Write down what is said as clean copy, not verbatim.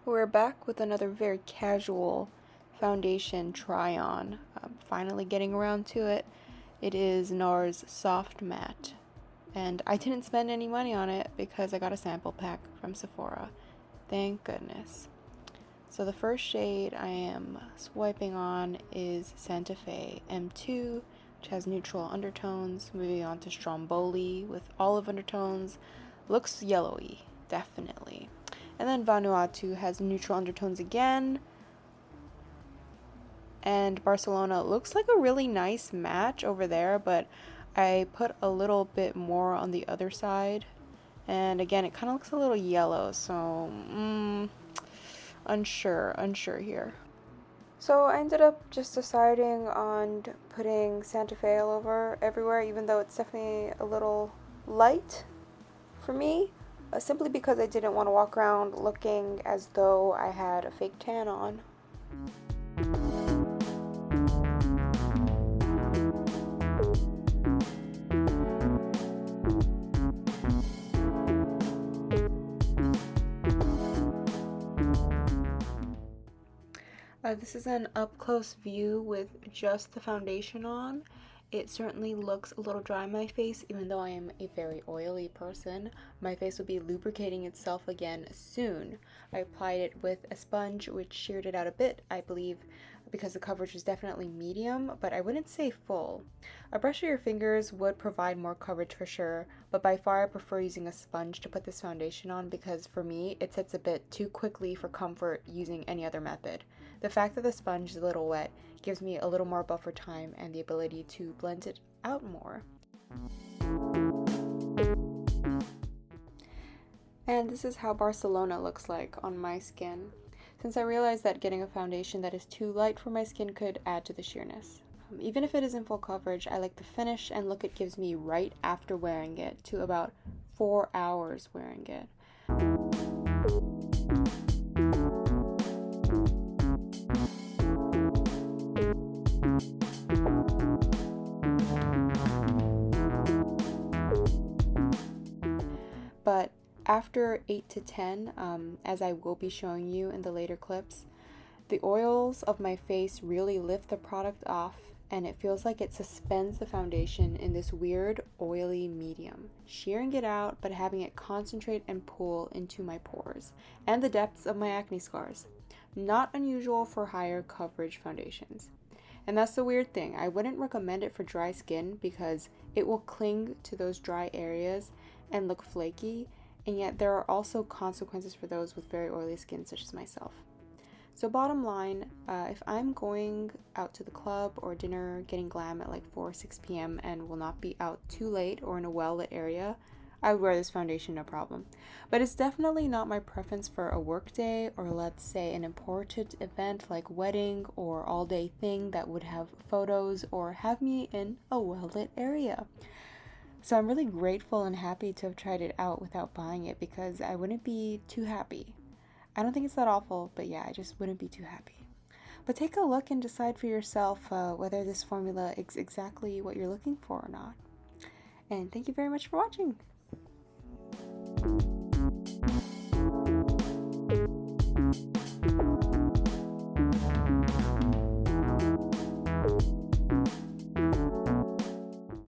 We're back with another very casual foundation try-on. I'm finally getting around to it. It is NARS Soft Matte. And I didn't spend any money on it because I got a sample pack from Sephora. Thank goodness. So the first shade I am swiping on is Santa Fe M2, which has neutral undertones. Moving on to Stromboli with olive undertones. Looks yellowy, definitely. And then Vanuatu has neutral undertones again. And Barcelona looks like a really nice match over there, but I put a little bit more on the other side. And again, it kind of looks a little yellow, so unsure here. So I ended up just deciding on putting Santa Fe all over everywhere, even though it's definitely a little light for me. Simply because I didn't want to walk around looking as though I had a fake tan on. This is an up-close view with just the foundation on. It certainly looks a little dry on my face, even though I am a very oily person. My face will be lubricating itself again soon. I applied it with a sponge, which sheared it out a bit, I believe, because the coverage was definitely medium, but I wouldn't say full. A brush of your fingers would provide more coverage for sure, but by far I prefer using a sponge to put this foundation on because for me, it sets a bit too quickly for comfort using any other method. The fact that the sponge is a little wet gives me a little more buffer time and the ability to blend it out more. And this is how Barcelona looks like on my skin, since I realized that getting a foundation that is too light for my skin could add to the sheerness. Even if it isn't full coverage, I like the finish and look it gives me right after wearing it to about 4 hours wearing it. But after 8 to 10, as I will be showing you in the later clips, the oils of my face really lift the product off and it feels like it suspends the foundation in this weird oily medium, shearing it out but having it concentrate and pull into my pores and the depths of my acne scars. Not unusual for higher coverage foundations. And that's the weird thing. I wouldn't recommend it for dry skin because it will cling to those dry areas and look flaky, and yet there are also consequences for those with very oily skin such as myself. So bottom line, if I'm going out to the club or dinner getting glam at like 4 or 6 p.m. and will not be out too late or in a well-lit area, I would wear this foundation no problem. But it's definitely not my preference for a work day or let's say an important event like wedding or all-day thing that would have photos or have me in a well-lit area. So I'm really grateful and happy to have tried it out without buying it because I wouldn't be too happy. I don't think it's that awful, but yeah, I just wouldn't be too happy. But take a look and decide for yourself whether this formula is exactly what you're looking for or not. And thank you very much for watching.